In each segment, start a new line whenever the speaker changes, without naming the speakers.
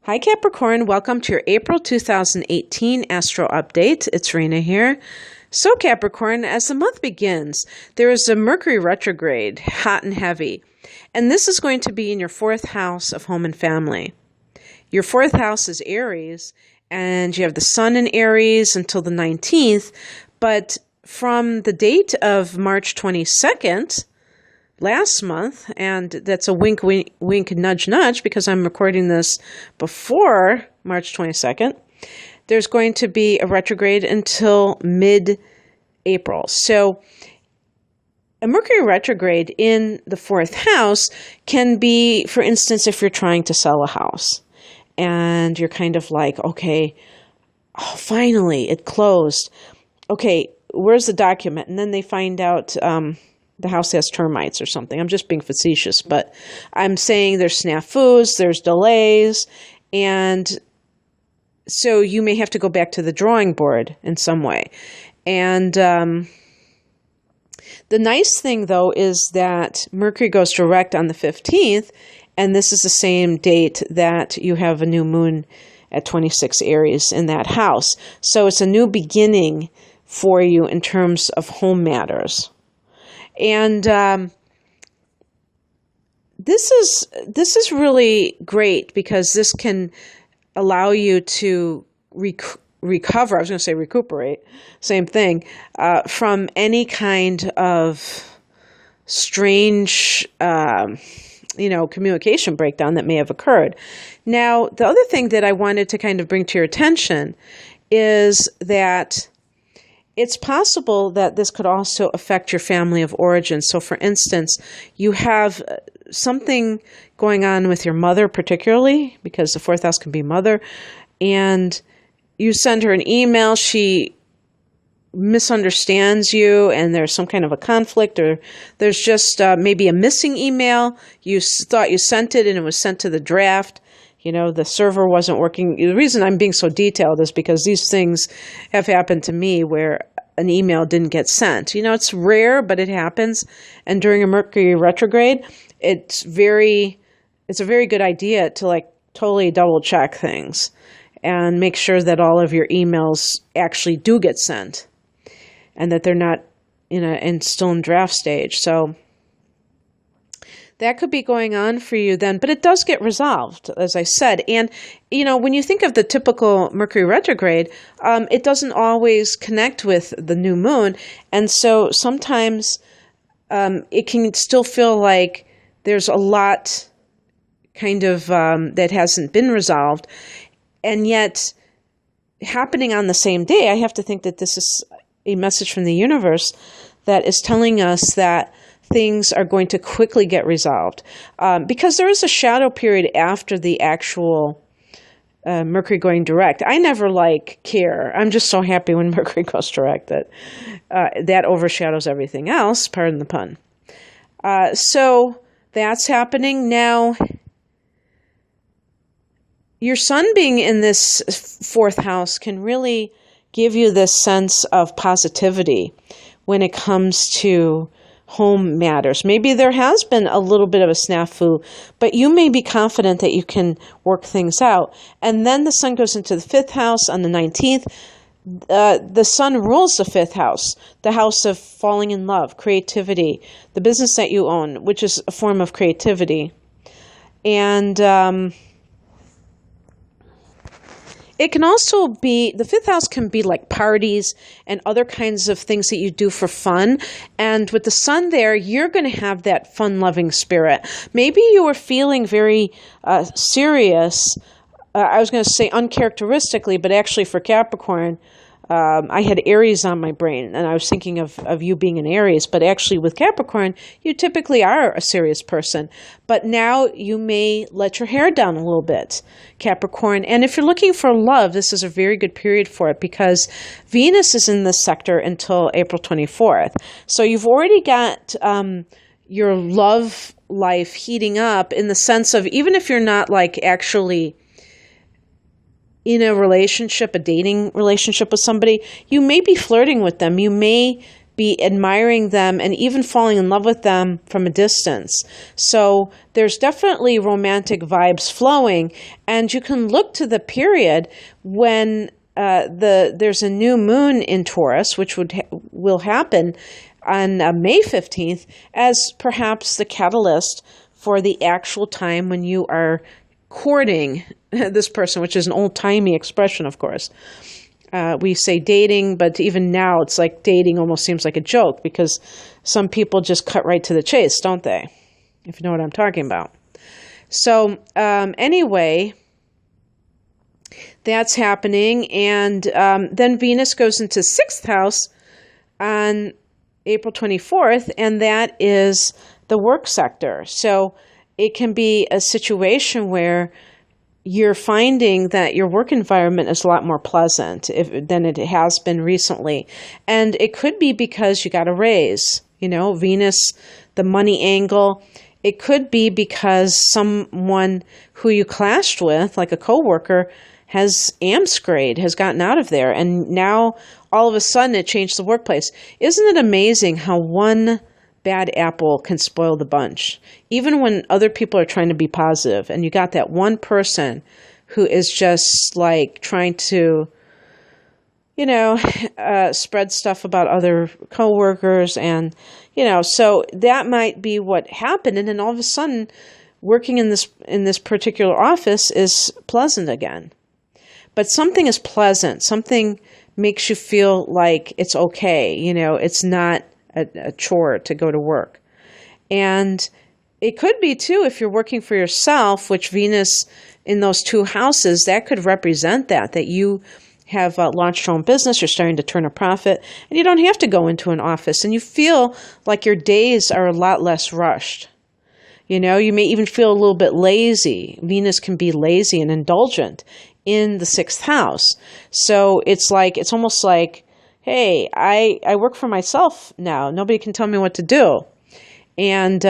Hi Capricorn, welcome to your April 2018 Astro Update. It's Rena here. So Capricorn, as the month begins, there is a Mercury retrograde, hot and heavy. And this is going to be in your fourth house of home and family. Your fourth house is Aries, and you have the Sun in Aries until the 19th. But from the date of March 22nd, last month, and that's a wink, wink, wink, nudge, nudge, because I'm recording this before March 22nd, there's going to be a retrograde until mid-April. So a Mercury retrograde in the fourth house can be, for instance, if you're trying to sell a house and you're kind of like, okay, oh, finally, it closed. Okay, where's the document? And then they find out the house has termites or something. I'm just being facetious, but I'm saying there's snafus, there's delays, and so you may have to go back to the drawing board in some way. And the nice thing, though, is that Mercury goes direct on the 15th, and this is the same date that you have a new moon at 26 Aries in that house. So it's a new beginning for you in terms of home matters. And this is really great because this can allow you to recover. I was going to say recuperate, same thing, from any kind of strange, communication breakdown that may have occurred. Now, the other thing that I wanted to kind of bring to your attention is that it's possible that this could also affect your family of origin. So, for instance, you have something going on with your mother particularly, because the fourth house can be mother, and you send her an email, she misunderstands you, and there's some kind of a conflict, or there's just maybe a missing email. You thought you sent it, and it was sent to the draft. The server wasn't working. The reason I'm being so detailed is because these things have happened to me where an email didn't get sent. It's rare, but it happens. And during a Mercury retrograde, it's a very good idea to totally double check things and make sure that all of your emails actually do get sent and that they're not still in draft stage. So that could be going on for you then, but it does get resolved, as I said. And, when you think of the typical Mercury retrograde, it doesn't always connect with the new moon. And so sometimes it can still feel like there's a lot kind of that hasn't been resolved. And yet, happening on the same day, I have to think that this is a message from the universe that is telling us that things are going to quickly get resolved because there is a shadow period after the actual Mercury going direct. I never care. I'm just so happy when Mercury goes direct that overshadows everything else, pardon the pun. So that's happening now. Your sun being in this fourth house can really give you this sense of positivity when it comes to home matters. Maybe there has been a little bit of a snafu, but you may be confident that you can work things out. And then the sun goes into the fifth house on the 19th. The sun rules the fifth house, the house of falling in love, creativity, the business that you own, which is a form of creativity. And it can also be, the fifth house can be like parties and other kinds of things that you do for fun. And with the sun there, you're going to have that fun-loving spirit. Maybe you were feeling very serious. I was going to say uncharacteristically, but actually for Capricorn, I had Aries on my brain, and I was thinking of you being an Aries. But actually with Capricorn, you typically are a serious person. But now you may let your hair down a little bit, Capricorn. And if you're looking for love, this is a very good period for it because Venus is in this sector until April 24th. So you've already got your love life heating up in the sense of, even if you're not actually in a relationship, a dating relationship with somebody, you may be flirting with them. You may be admiring them and even falling in love with them from a distance. So there's definitely romantic vibes flowing, and you can look to the period when there's a new moon in Taurus, which will happen on May 15th, as perhaps the catalyst for the actual time when you are courting this person, which is an old-timey expression, of course. We say dating, but even now it's like dating almost seems like a joke because some people just cut right to the chase, don't they? If you know what I'm talking about. So anyway, that's happening. And then Venus goes into 6th house on April 24th, and that is the work sector. So it can be a situation where you're finding that your work environment is a lot more pleasant than it has been recently. And it could be because you got a raise, Venus, the money angle. It could be because someone who you clashed with, like a coworker, has amscrayed, has gotten out of there. And now all of a sudden it changed the workplace. Isn't it amazing how one bad apple can spoil the bunch? Even when other people are trying to be positive, and you got that one person who is just like trying to, spread stuff about other coworkers, and so that might be what happened. And then all of a sudden, working in this particular office is pleasant again. But something is pleasant. Something makes you feel like it's okay. It's not a chore to go to work. And it could be too, if you're working for yourself, which Venus in those 2 houses, that could represent that you have launched your own business, you're starting to turn a profit, and you don't have to go into an office, and you feel like your days are a lot less rushed. You may even feel a little bit lazy. Venus can be lazy and indulgent in the 6th house. So it's almost like, hey, I work for myself now. Nobody can tell me what to do. And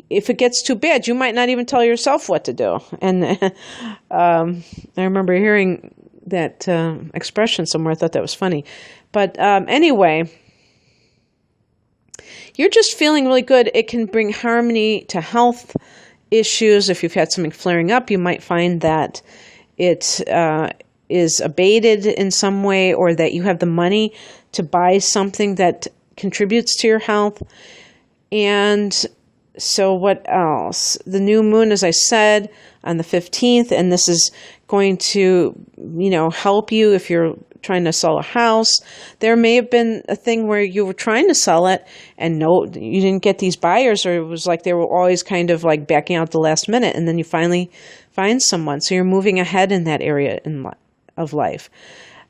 if it gets too bad, you might not even tell yourself what to do. And I remember hearing that expression somewhere. I thought that was funny. But anyway, you're just feeling really good. It can bring harmony to health issues. If you've had something flaring up, you might find that it is abated in some way, or that you have the money to buy something that contributes to your health. And so what else? The new moon, as I said, on the 15th, and this is going to, help you if you're trying to sell a house. There may have been a thing where you were trying to sell it and you didn't get these buyers, or it was like they were always kind of like backing out the last minute, and then you finally find someone. So you're moving ahead in that area of life.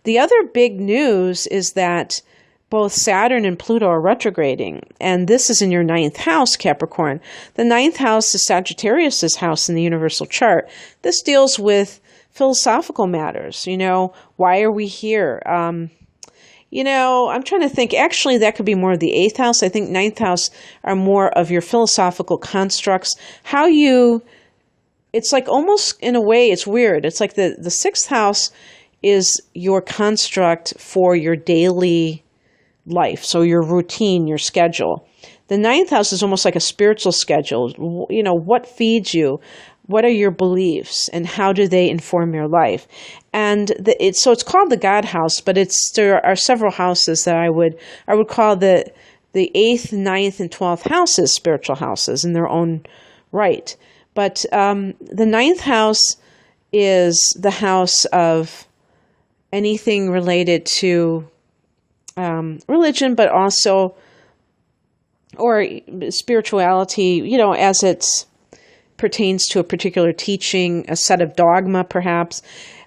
The other big news is that both Saturn and Pluto are retrograding, and this is in your 9th house, Capricorn. The 9th house is Sagittarius's house in the universal chart. This deals with philosophical matters. Why are we here? I'm trying to think. Actually, that could be more of the 8th house. I think 9th house are more of your philosophical constructs. It's like almost in a way, it's weird. It's like the 6th house is your construct for your daily life. So your routine, your schedule. The 9th house is almost like a spiritual schedule. What feeds you? What are your beliefs, and how do they inform your life? And so it's called the God house, but there are several houses that I would call the 8th, 9th, and 12th houses spiritual houses in their own right. But the 9th house is the house of anything related to religion, but also, or spirituality, as it pertains to a particular teaching, a set of dogma perhaps.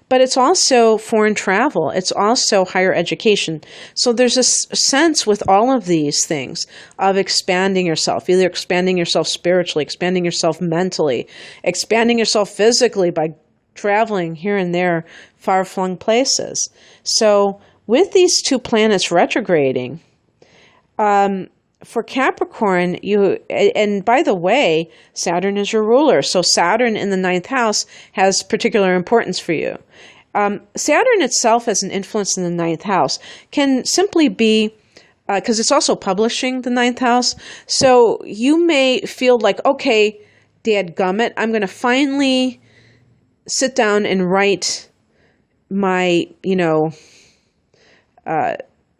But it's also foreign travel. It's also higher education. So there's a sense with all of these things of expanding yourself, either expanding yourself spiritually, expanding yourself mentally, expanding yourself physically by traveling here and there, far-flung places. So with these 2 planets retrograding, for Capricorn, and by the way, Saturn is your ruler. So Saturn in the 9th house has particular importance for you. Saturn itself as an influence in the 9th house can simply be because it's also publishing the ninth house. So you may feel like, okay, dadgummit, I'm going to finally sit down and write my,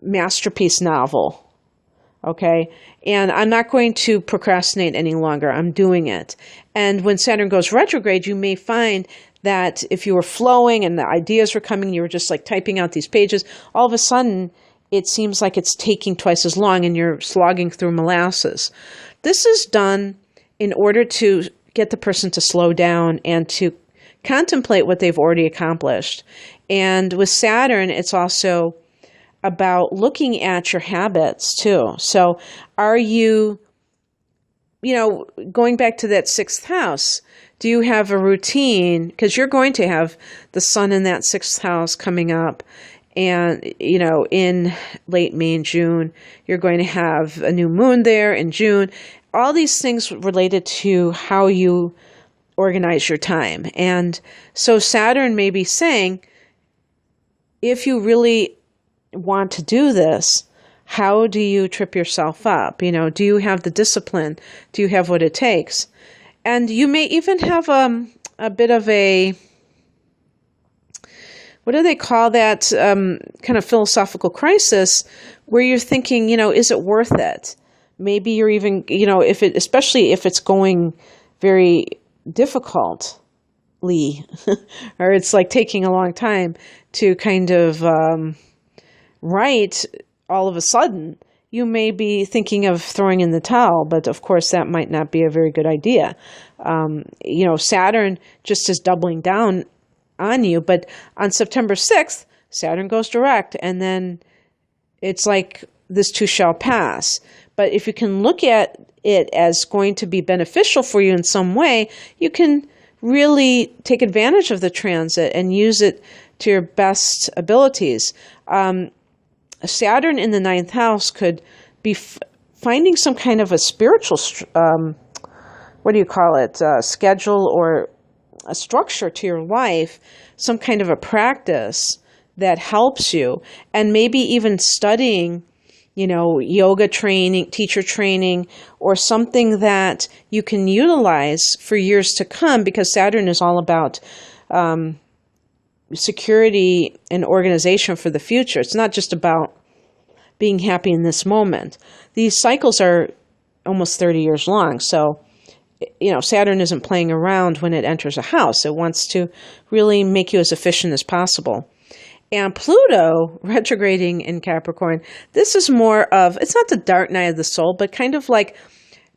masterpiece novel. Okay. And I'm not going to procrastinate any longer. I'm doing it. And when Saturn goes retrograde, you may find that if you were flowing and the ideas were coming, you were just like typing out these pages, all of a sudden it seems like it's taking twice as long and you're slogging through molasses. This is done in order to get the person to slow down and to contemplate what they've already accomplished. And with Saturn, it's also about looking at your habits too. So are you, going back to that sixth house, do you have a routine? Because you're going to have the sun in that sixth house coming up. And, in late May and June, you're going to have a new moon there in June. All these things related to how you organize your time. And so Saturn may be saying, if you really want to do this, how do you trip yourself up? Do you have the discipline? Do you have what it takes? And you may even have a bit of a, what do they call that, kind of philosophical crisis where you're thinking, is it worth it? Maybe you're even, especially if it's going very difficultly, or it's like taking a long time to kind of write, all of a sudden, you may be thinking of throwing in the towel, but of course that might not be a very good idea. Saturn just is doubling down on you, but on September 6th, Saturn goes direct, and then it's like this too shall pass. But if you can look at it as going to be beneficial for you in some way, you can really take advantage of the transit and use it to your best abilities. Saturn in the ninth house could be finding some kind of a spiritual, schedule or a structure to your life, some kind of a practice that helps you, and maybe even studying, yoga training, teacher training, or something that you can utilize for years to come, because Saturn is all about security and organization for the future. It's not just about being happy in this moment. These cycles are almost 30 years long. So, Saturn isn't playing around when it enters a house. It wants to really make you as efficient as possible. And Pluto retrograding in Capricorn, this is more of, it's not the dark night of the soul, but kind of like,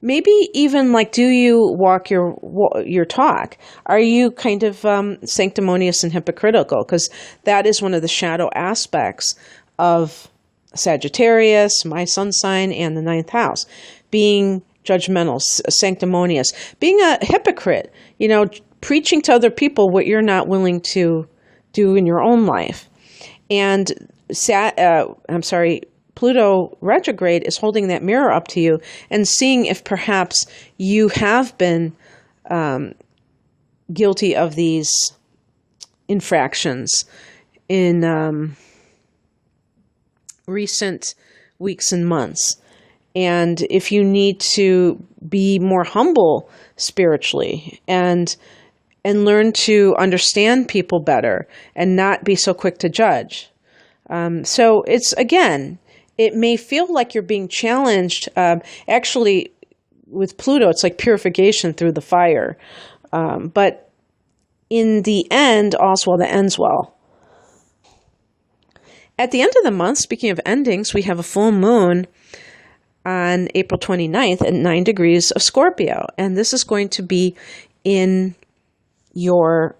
maybe even like, do you walk your talk? Are you kind of sanctimonious and hypocritical? Because that is one of the shadow aspects of Sagittarius, my sun sign, and the ninth house. Being judgmental, sanctimonious, being a hypocrite, preaching to other people what you're not willing to do in your own life. And Pluto retrograde is holding that mirror up to you and seeing if perhaps you have been guilty of these infractions in recent weeks and months. And if you need to be more humble spiritually and learn to understand people better and not be so quick to judge. So it's, again, it may feel like you're being challenged. Actually, with Pluto, it's like purification through the fire. But in the end, all's well that ends well. At the end of the month, speaking of endings, we have a full moon on April 29th at 9 degrees of Scorpio. And this is going to be in your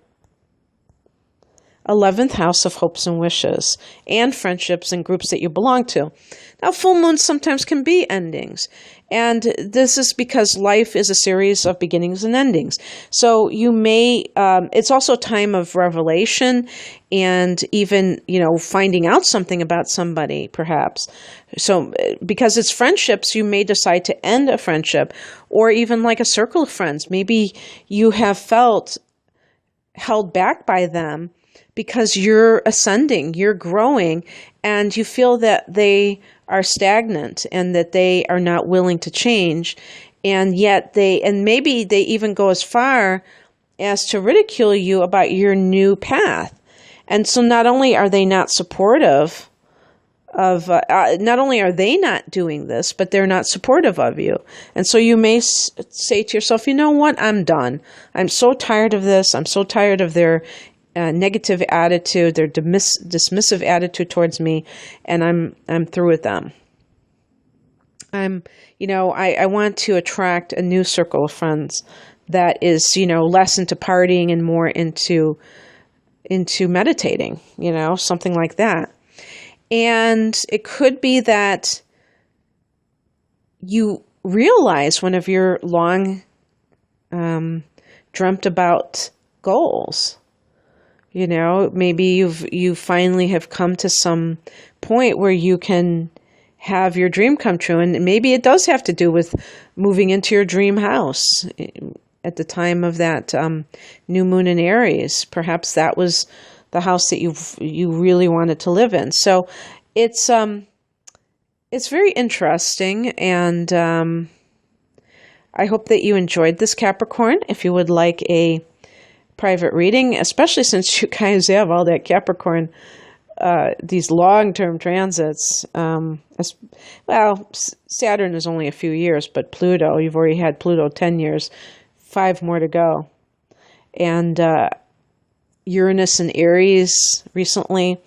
11th house of hopes and wishes and friendships and groups that you belong to. Now, full moons sometimes can be endings. And this is because life is a series of beginnings and endings. So you may, it's also a time of revelation and even, finding out something about somebody, perhaps. So because it's friendships, you may decide to end a friendship, or even like a circle of friends. Maybe you have felt held back by them because you're ascending, you're growing, and you feel that they are stagnant and that they are not willing to change. And yet maybe they even go as far as to ridicule you about your new path. And so not only are they not supportive of, not only are they not doing this, but they're not supportive of you. And so you may say to yourself, you know what, I'm done. I'm so tired of this. I'm so tired of their negative attitude, their dismissive attitude towards me, and I'm through with them. I want to attract a new circle of friends that is, less into partying and more into meditating, something like that. And it could be that you realize one of your long dreamt about goals. Maybe you finally have come to some point where you can have your dream come true. And maybe it does have to do with moving into your dream house at the time of that new moon in Aries. Perhaps that was the house that you really wanted to live in. So it's very interesting, and I hope that you enjoyed this, Capricorn. If you would like a private reading, especially since you guys have all that Capricorn, these long-term transits. Saturn is only a few years, but Pluto, you've already had Pluto 10 years, 5 more to go. And Uranus and Aries recently.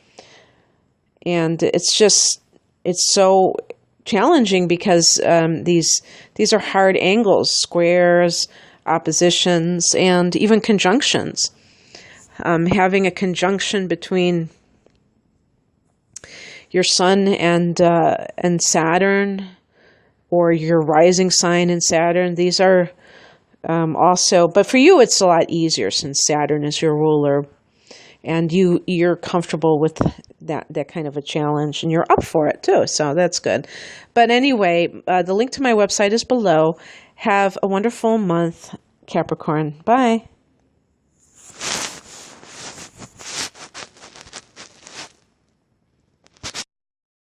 And it's so challenging because these are hard angles, squares, oppositions, and even conjunctions. Having a conjunction between your Sun and Saturn, or your rising sign in Saturn, these are also, but for you it's a lot easier since Saturn is your ruler, and you're comfortable with that kind of a challenge, and you're up for it too, so that's good. But anyway, the link to my website is below. Have a wonderful month, Capricorn. Bye.